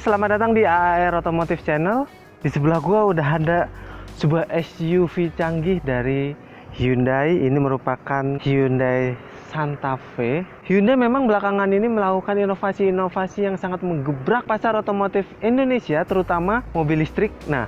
selamat datang di AAR Automotive Channel. Di sebelah gua udah ada sebuah SUV canggih dari Hyundai. Ini merupakan Hyundai Santa Fe. Hyundai memang belakangan ini melakukan inovasi-inovasi yang sangat menggebrak pasar otomotif Indonesia, terutama mobil listrik. Nah,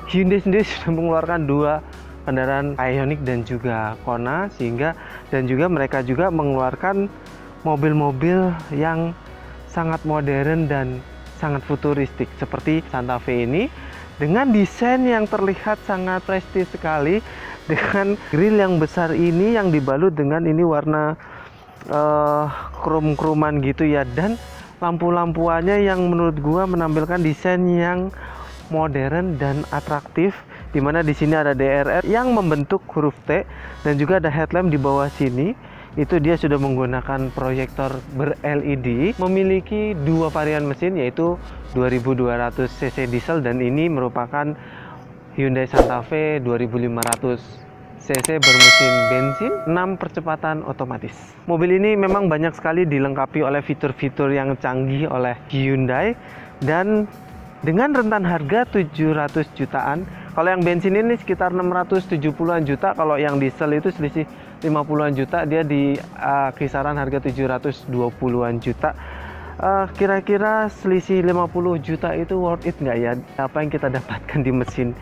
Hyundai sendiri sudah mengeluarkan dua kendaraan Ioniq dan juga Kona, dan juga mereka juga mengeluarkan mobil-mobil yang sangat modern dan sangat futuristik seperti Santa Fe ini, dengan desain yang terlihat sangat prestis sekali, dengan grill yang besar ini yang dibalut dengan ini warna krom-kroman gitu ya, dan lampu-lampuannya yang menurut gua menampilkan desain yang modern dan atraktif, dimana di sini ada DRL yang membentuk huruf T dan juga ada headlamp di bawah sini. Itu dia sudah menggunakan proyektor ber-LED, memiliki dua varian mesin yaitu 2200 cc diesel, dan ini merupakan Hyundai Santa Fe 2500 cc bermesin bensin 6 percepatan otomatis. Mobil ini memang banyak sekali dilengkapi oleh fitur-fitur yang canggih oleh Hyundai, dan dengan rentan harga 700 jutaan. Kalau yang bensin ini sekitar 670-an juta, kalau yang diesel itu selisih 50-an juta, dia di kisaran harga 720-an juta. Kira-kira selisih 50 juta itu worth it nggak ya? Apa yang kita dapatkan di mesin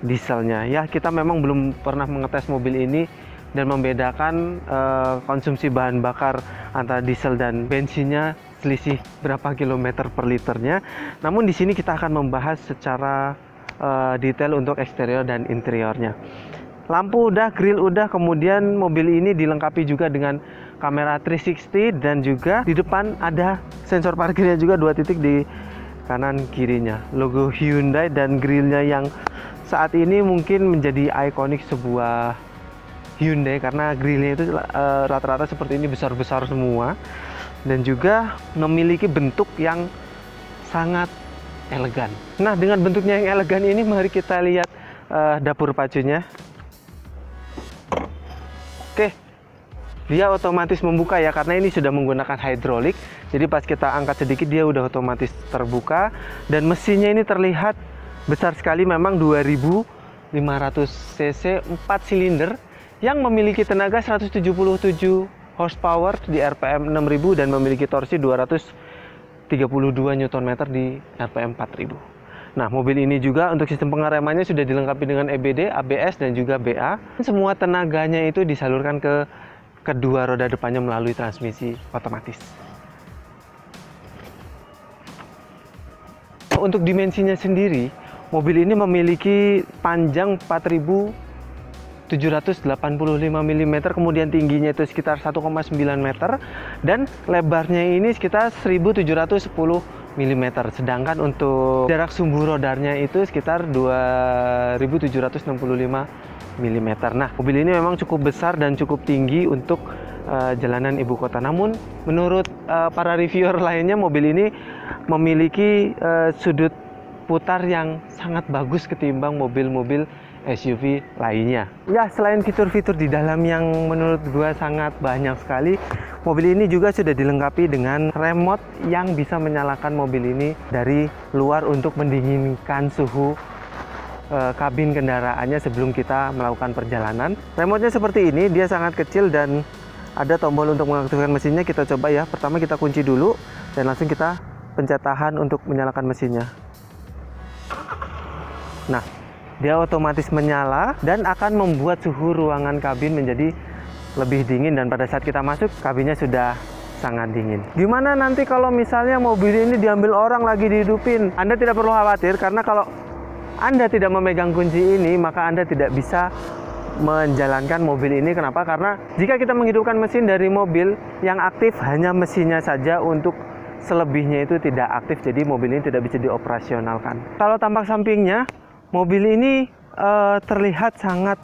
dieselnya? Ya, kita memang belum pernah mengetes mobil ini dan membedakan konsumsi bahan bakar antara diesel dan bensinnya, selisih berapa kilometer per liternya. Namun di sini kita akan membahas secara detail untuk eksterior dan interiornya. Lampu udah, grill udah, kemudian mobil ini dilengkapi juga dengan kamera 360, dan juga di depan ada sensor parkirnya juga 2 titik di kanan kirinya. Logo Hyundai dan grillnya yang saat ini mungkin menjadi ikonik sebuah Hyundai, karena grillnya itu rata-rata seperti ini, besar-besar semua, dan juga memiliki bentuk yang sangat elegan. Nah, dengan bentuknya yang elegan ini, mari kita lihat dapur pacunya. Oke, dia otomatis membuka ya, karena ini sudah menggunakan hidrolik. Jadi pas kita angkat sedikit dia udah otomatis terbuka, dan mesinnya ini terlihat besar sekali, memang 2500 cc 4 silinder yang memiliki tenaga 177 horsepower di RPM 6000 dan memiliki torsi 232 Nm di RPM 4000. Nah, mobil ini juga untuk sistem pengeremannya sudah dilengkapi dengan EBD, ABS, dan juga BA. Semua tenaganya itu disalurkan ke kedua roda depannya melalui transmisi otomatis. Untuk dimensinya sendiri, mobil ini memiliki panjang 4785 mm, kemudian tingginya itu sekitar 1,9 meter, dan lebarnya ini sekitar 1710 mm. Sedangkan untuk jarak sumbu rodarnya itu sekitar 2765 mm. Nah, mobil ini memang cukup besar dan cukup tinggi untuk jalanan ibu kota. Namun menurut para reviewer lainnya, mobil ini memiliki sudut putar yang sangat bagus ketimbang mobil-mobil SUV lainnya. Ya, selain fitur-fitur di dalam yang menurut gua sangat banyak sekali, mobil ini juga sudah dilengkapi dengan remote yang bisa menyalakan mobil ini dari luar untuk mendinginkan suhu kabin kendaraannya sebelum kita melakukan perjalanan. Remote-nya seperti ini, dia sangat kecil dan ada tombol untuk mengaktifkan mesinnya. Kita coba ya. Pertama kita kunci dulu dan langsung kita pencet tahan untuk menyalakan mesinnya. Nah, dia otomatis menyala dan akan membuat suhu ruangan kabin menjadi lebih dingin, dan pada saat kita masuk kabinnya sudah sangat dingin. Gimana nanti kalau misalnya mobil ini diambil orang lagi dihidupin? Anda tidak perlu khawatir, karena kalau Anda tidak memegang kunci ini, maka Anda tidak bisa menjalankan mobil ini. Kenapa? Karena jika kita menghidupkan mesin dari mobil yang aktif hanya mesinnya saja, untuk selebihnya itu tidak aktif, jadi mobil ini tidak bisa dioperasionalkan. Kalau tampak sampingnya, mobil ini terlihat sangat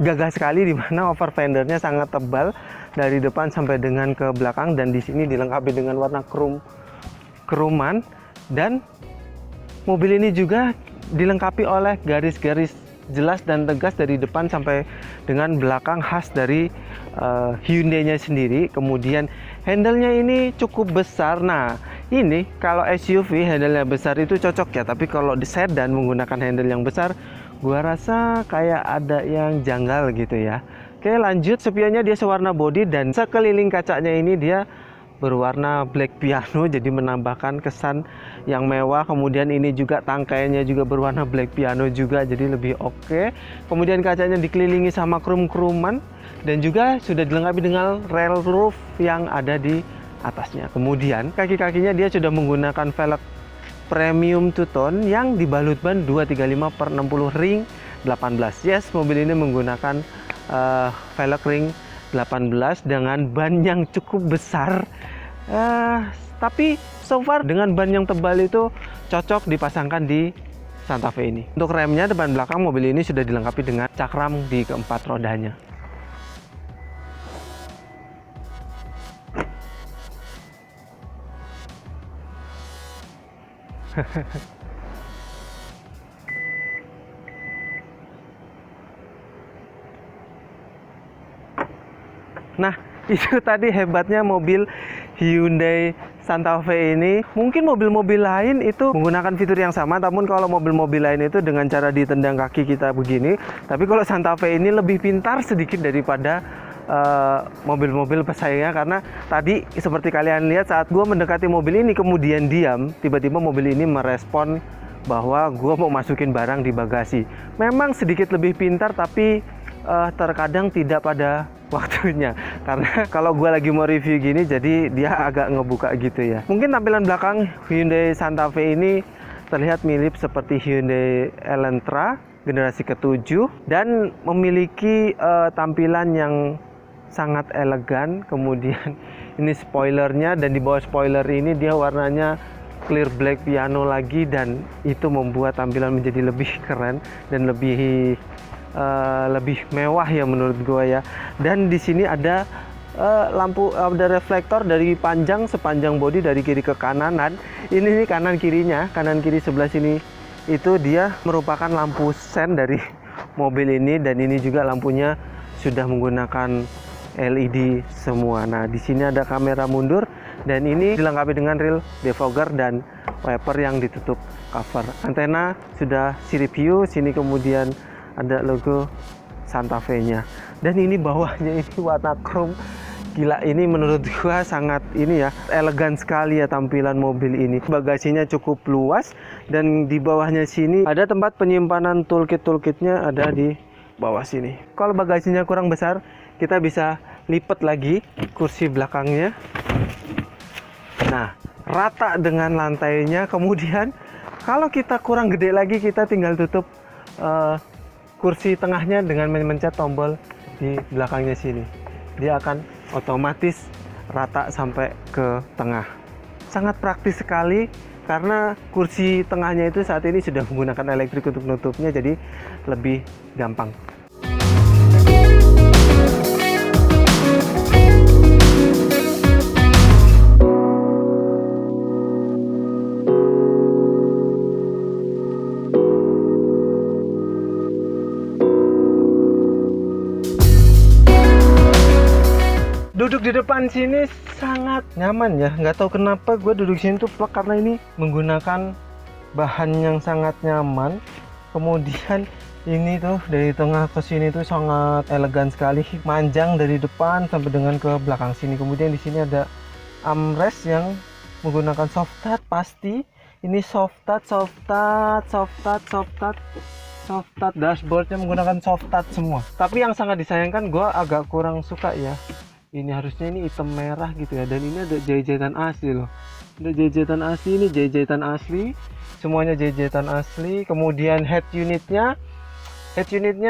gagah sekali, di mana over fendernya sangat tebal dari depan sampai dengan ke belakang, dan di sini dilengkapi dengan warna kroman, dan mobil ini juga dilengkapi oleh garis-garis jelas dan tegas dari depan sampai dengan belakang, khas dari Hyundai-nya sendiri. Kemudian handle-nya ini cukup besar. Nah, Ini kalau SUV handle-nya besar itu cocok ya, tapi kalau di sedan menggunakan handle yang besar, gua rasa kayak ada yang janggal gitu ya. Oke, lanjut. Spionnya dia sewarna body dan sekeliling kacanya ini dia berwarna black piano, jadi menambahkan kesan yang mewah. Kemudian ini juga tangkainya juga berwarna black piano juga, jadi lebih oke. Kemudian kacanya dikelilingi sama krum-kruman dan juga sudah dilengkapi dengan rail roof yang ada di atasnya. Kemudian kaki-kakinya dia sudah menggunakan velg premium two-tone yang dibalut ban 235/60 ring 18. Yes, mobil ini menggunakan velg ring 18 dengan ban yang cukup besar, tapi so far dengan ban yang tebal itu cocok dipasangkan di Santa Fe ini. Untuk remnya depan belakang mobil ini sudah dilengkapi dengan cakram di keempat rodanya. Nah, itu tadi hebatnya mobil Hyundai Santa Fe ini. Mungkin mobil-mobil lain itu menggunakan fitur yang sama, namun kalau mobil-mobil lain itu dengan cara ditendang kaki kita begini. Tapi kalau Santa Fe ini lebih pintar sedikit daripada mobil-mobil pesaingnya, karena tadi seperti kalian lihat saat gue mendekati mobil ini kemudian diam, tiba-tiba mobil ini merespon bahwa gue mau masukin barang di bagasi. Memang sedikit lebih pintar, tapi terkadang tidak pada waktunya, karena kalau gue lagi mau review gini jadi dia agak ngebuka gitu ya. Mungkin tampilan belakang Hyundai Santa Fe ini terlihat mirip seperti Hyundai Elantra generasi ke-7 dan memiliki tampilan yang sangat elegan. Kemudian ini spoilernya, dan di bawah spoiler ini dia warnanya clear black piano lagi, dan itu membuat tampilan menjadi lebih keren dan lebih mewah ya menurut gue ya. Dan di sini ada lampu, ada reflektor dari sepanjang bodi dari kiri ke kanan. Dan ini nih kanan kirinya, kanan kiri sebelah sini itu dia merupakan lampu sen dari mobil ini, dan ini juga lampunya sudah menggunakan LED semua. Nah, di sini ada kamera mundur dan ini dilengkapi dengan rear defogger dan wiper yang ditutup cover. Antena sudah sirip hiu, sini kemudian ada logo Santa Fe-nya. Dan ini bawahnya ini warna chrome. Gila, ini menurut gua sangat ini ya, elegan sekali ya tampilan mobil ini. Bagasinya cukup luas dan di bawahnya sini ada tempat penyimpanan toolkit-toolkitnya ada di bawah sini. Kalau bagasinya kurang besar, kita bisa lipat lagi kursi belakangnya. Nah, rata dengan lantainya. Kemudian kalau kita kurang gede lagi, kita tinggal tutup kursi tengahnya dengan mencet tombol di belakangnya sini. Dia akan otomatis rata sampai ke tengah. Sangat praktis sekali karena kursi tengahnya itu saat ini sudah menggunakan elektrik untuk nutupnya, jadi lebih gampang. Duduk di depan sini sangat nyaman ya, nggak tahu kenapa gue duduk sini tuh plek, karena ini menggunakan bahan yang sangat nyaman. Kemudian ini tuh dari tengah ke sini tuh sangat elegan sekali, manjang dari depan sampai dengan ke belakang sini. Kemudian di sini ada armrest yang menggunakan soft touch. Pasti ini soft touch, dashboardnya menggunakan soft touch semua. Tapi yang sangat disayangkan, gue agak kurang suka ya, ini harusnya ini hitam merah gitu ya, dan ini ada jahitan asli loh. Ada jahitan asli, ini jahitan asli, semuanya jahitan asli. Kemudian head unitnya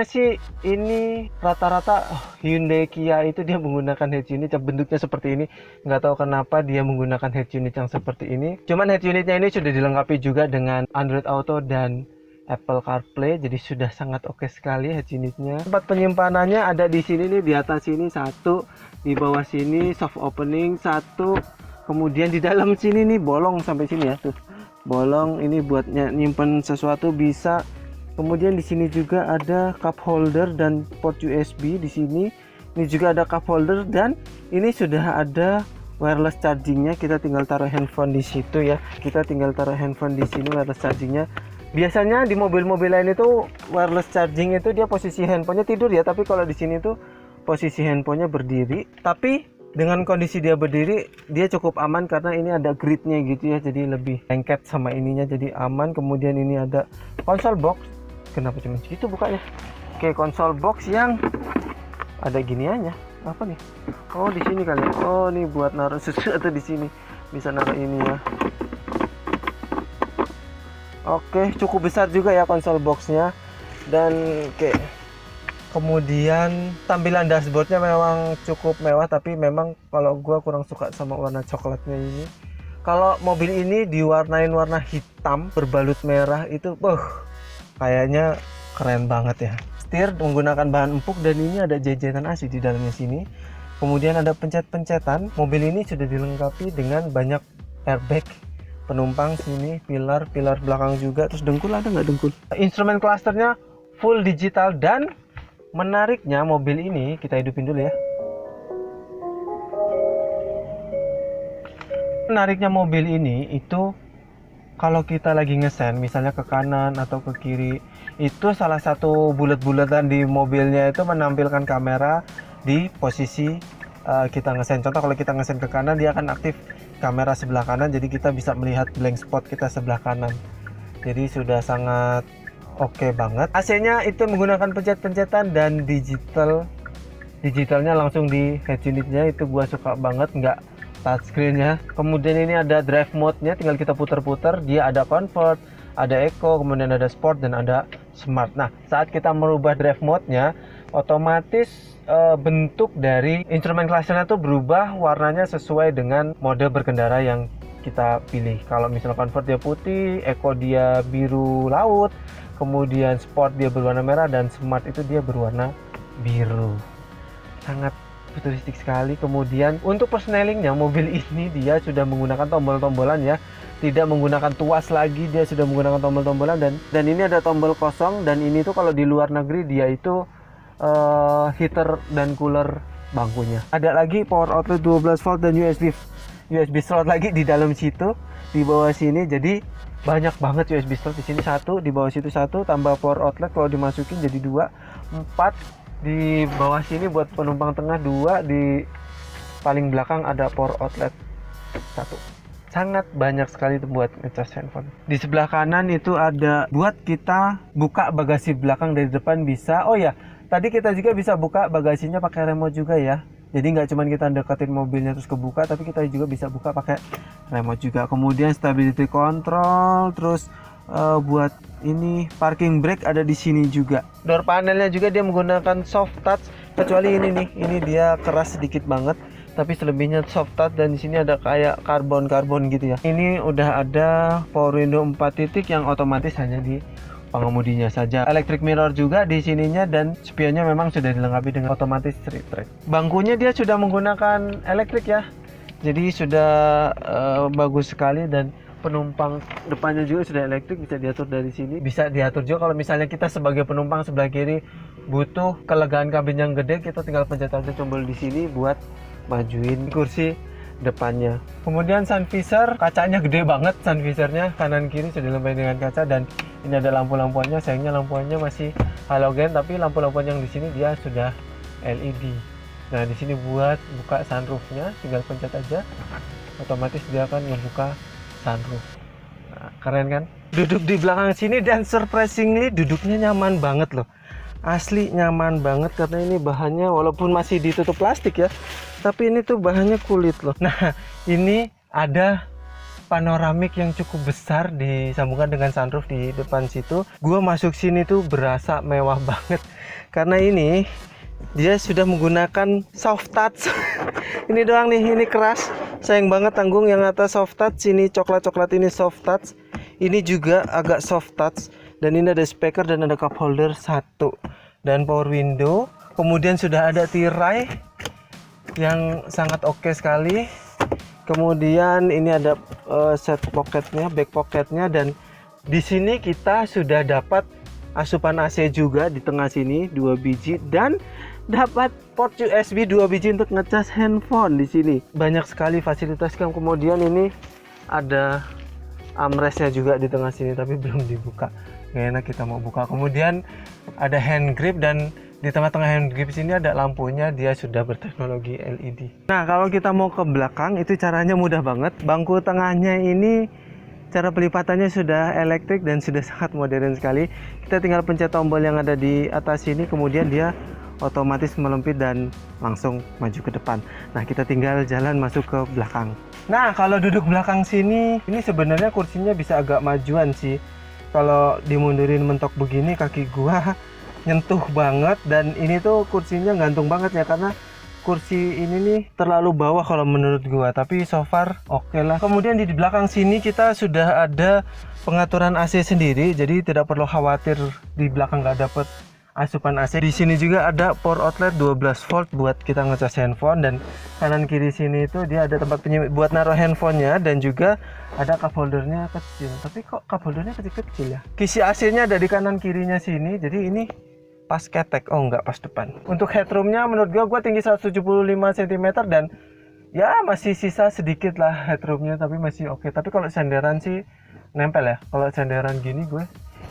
sih ini rata-rata Hyundai Kia itu dia menggunakan head unit yang bentuknya seperti ini. Nggak tahu kenapa dia menggunakan head unit yang seperti ini. Cuman head unitnya ini sudah dilengkapi juga dengan Android Auto dan Apple CarPlay, jadi sudah sangat oke sekali head unitnya. Tempat penyimpanannya ada di sini nih, di atas sini satu, di bawah sini soft opening satu, kemudian di dalam sini nih bolong sampai sini ya, tuh bolong, ini buat nyimpen sesuatu bisa. Kemudian di sini juga ada cup holder dan port USB di sini. Ini juga ada cup holder, dan ini sudah ada wireless chargingnya. Kita tinggal taruh handphone di situ ya. Kita tinggal taruh handphone di sini, wireless chargingnya. Biasanya di mobil-mobil lain itu wireless charging itu dia posisi handphonenya tidur ya, tapi kalau di sini tuh posisi handphonenya berdiri. Tapi dengan kondisi dia berdiri, dia cukup aman karena ini ada gridnya gitu ya, jadi lebih lengket sama ininya, jadi aman. Kemudian ini ada console box. Kenapa cuma segitu bukanya? Oke, console box yang ada giniannya. Apa nih? Oh, di sini kali. Oh, ini buat naruh sesuatu di sini. Bisa naruh ini ya. Oke, cukup besar juga ya console boxnya. Dan kemudian tampilan dashboardnya memang cukup mewah, tapi memang kalau gua kurang suka sama warna coklatnya ini. Kalau mobil ini diwarnain warna hitam berbalut merah itu, kayaknya keren banget ya. Setir menggunakan bahan empuk dan ini ada jajanan AC di dalamnya sini. Kemudian ada pencet-pencetan. Mobil ini sudah dilengkapi dengan banyak airbag penumpang sini, pilar belakang juga. Terus dengkul ada nggak dengkul? Instrumen clusternya full digital dan menariknya mobil ini kita hidupin dulu ya. Menariknya mobil ini itu kalau kita lagi ngesen misalnya ke kanan atau ke kiri, itu salah satu bulat-bulatan di mobilnya itu menampilkan kamera di posisi kita ngesen. Contoh kalau kita ngesen ke kanan, dia akan aktif kamera sebelah kanan, jadi kita bisa melihat blank spot kita sebelah kanan. Jadi sudah sangat oke banget. AC-nya itu menggunakan pencet-pencetan dan digitalnya langsung di head unitnya, itu gua suka banget, nggak touchscreen-nya. Kemudian ini ada drive mode-nya, tinggal kita putar-putar, dia ada comfort, ada eco, kemudian ada sport dan ada smart. Nah, saat kita merubah drive mode-nya, otomatis bentuk dari instrumen clusternya tuh berubah warnanya sesuai dengan mode berkendara yang kita pilih. Kalau misalnya comfort dia putih, eco dia biru laut, kemudian sport dia berwarna merah, dan smart itu dia berwarna biru. Sangat futuristik sekali. Kemudian untuk persnelingnya, mobil ini dia sudah menggunakan tombol-tombolan ya, tidak menggunakan tuas lagi, dia sudah menggunakan tombol-tombolan. Dan ini ada tombol kosong, dan ini tuh kalau di luar negeri dia itu heater dan cooler bangkunya. Ada lagi power outlet 12 volt dan USB slot lagi di dalam situ, di bawah sini. Jadi banyak banget USB slot di sini, satu di bawah situ, satu tambah power outlet kalau dimasukin jadi 2, 4 di bawah sini buat penumpang tengah, 2 di paling belakang ada power outlet 1. Sangat banyak sekali itu buat ngecas handphone. Di sebelah kanan itu ada buat kita buka bagasi belakang dari depan bisa. Oh ya, tadi kita juga bisa buka bagasinya pakai remote juga ya. Jadi nggak cuma kita deketin mobilnya terus kebuka, tapi kita juga bisa buka pakai remote juga. Kemudian stability control, terus buat ini parking brake ada di sini juga. Door panelnya juga dia menggunakan soft touch, kecuali ini nih, ini dia keras sedikit banget, tapi selebihnya soft touch. Dan di sini ada kayak karbon gitu ya. Ini udah ada power window 4 titik yang otomatis hanya di pengemudinya saja. Electric mirror juga di sininya, dan spionnya memang sudah dilengkapi dengan otomatis street track. Bangkunya dia sudah menggunakan elektrik ya, jadi sudah bagus sekali. Dan penumpang depannya juga sudah elektrik, bisa diatur dari sini. Bisa diatur juga kalau misalnya kita sebagai penumpang sebelah kiri butuh kelegaan kabin yang gede, kita tinggal pencet aja tombol di sini buat majuin kursi depannya. Kemudian sun visor, kacanya gede banget, sun visornya kanan kiri sudah dilengkapi dengan kaca. Dan ini ada lampu-lampuannya, sayangnya lampuannya masih halogen, tapi lampu-lampuan yang di sini dia sudah LED. Nah, di sini buat buka sunroofnya, tinggal pencet aja, otomatis dia akan ngebuka sunroof. Nah, keren kan? Duduk di belakang sini, dan surprisingly duduknya nyaman banget loh. Asli nyaman banget, karena ini bahannya walaupun masih ditutup plastik ya, tapi ini tuh bahannya kulit loh. Nah, ini ada panoramik yang cukup besar disambungkan dengan sunroof di depan situ. Gua masuk sini tuh berasa mewah banget, karena ini dia sudah menggunakan soft touch. Ini doang nih, ini keras, sayang banget tanggung. Yang atas soft touch, ini coklat ini soft touch, ini juga agak soft touch. Dan ini ada speaker dan ada cup holder 1 dan power window. Kemudian sudah ada tirai yang sangat oke sekali. Kemudian ini ada set pocketnya, back pocketnya, dan di sini kita sudah dapat asupan AC juga di tengah sini 2 biji. Dan dapat port USB 2 biji untuk ngecas handphone di sini. Banyak sekali fasilitas. Kemudian ini ada armrestnya juga di tengah sini, tapi belum dibuka. Nggak enak kita mau buka. Kemudian ada hand grip, dan di tengah-tengah hand grip sini ada lampunya, dia sudah berteknologi LED. Nah, kalau kita mau ke belakang itu caranya mudah banget. Bangku tengahnya ini cara pelipatannya sudah elektrik dan sudah sangat modern sekali. Kita tinggal pencet tombol yang ada di atas sini, kemudian dia otomatis melempit dan langsung maju ke depan. Nah, kita tinggal jalan masuk ke belakang. Nah, kalau duduk belakang sini, ini sebenarnya kursinya bisa agak majuan sih. Kalau dimundurin mentok begini, kaki gua nyentuh banget, dan ini tuh kursinya gantung banget ya, karena kursi ini nih terlalu bawah kalau menurut gua, tapi so far oke lah. Kemudian di belakang sini kita sudah ada pengaturan AC sendiri, jadi tidak perlu khawatir di belakang nggak dapet asupan AC. Di sini juga ada power outlet 12 volt buat kita ngecas handphone, dan kanan kiri sini itu dia ada tempat penyimpan buat naruh handphonenya, dan juga ada cup holdernya kecil. Tapi kok cup holdernya kecil-kecil ya? Kisi AC-nya ada di kanan kirinya sini, jadi ini pas ketek. Oh enggak, pas depan. Untuk headroomnya menurut gua tinggi 175 cm, dan ya masih sisa sedikit lah headroomnya, tapi masih oke. Tapi kalau senderan sih nempel ya. Kalau senderan gini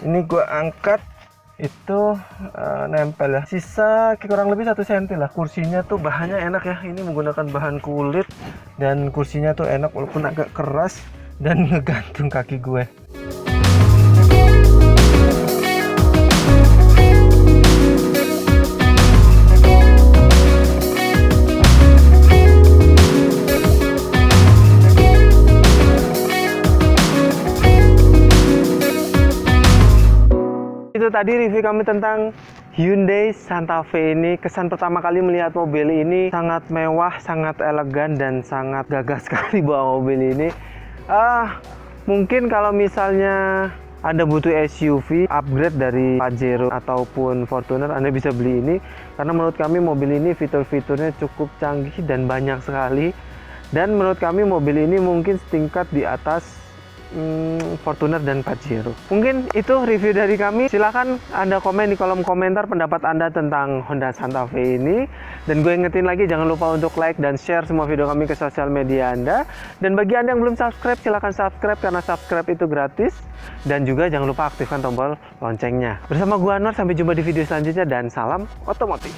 ini gue angkat itu nempel ya. Sisa kurang lebih 1 cm lah. Kursinya tuh bahannya enak ya. Ini menggunakan bahan kulit, dan kursinya tuh enak walaupun agak keras dan ngegantung kaki gue. Itu tadi review kami tentang Hyundai Santa Fe ini. Kesan pertama kali melihat mobil ini sangat mewah, sangat elegan, dan sangat gagah sekali bawa mobil ini. Mungkin kalau misalnya Anda butuh SUV upgrade dari Pajero ataupun Fortuner, Anda bisa beli ini, karena menurut kami mobil ini fitur-fiturnya cukup canggih dan banyak sekali. Dan menurut kami mobil ini mungkin setingkat di atas Fortuner dan Pajero. Mungkin itu review dari kami. Silahkan Anda komen di kolom komentar pendapat Anda tentang Honda Santa Fe ini. Dan gue ingetin lagi, jangan lupa untuk like dan share semua video kami ke sosial media Anda. Dan bagi Anda yang belum subscribe, silahkan subscribe, karena subscribe itu gratis. Dan juga jangan lupa aktifkan tombol loncengnya. Bersama gue Anwar, sampai jumpa di video selanjutnya, dan salam otomotif.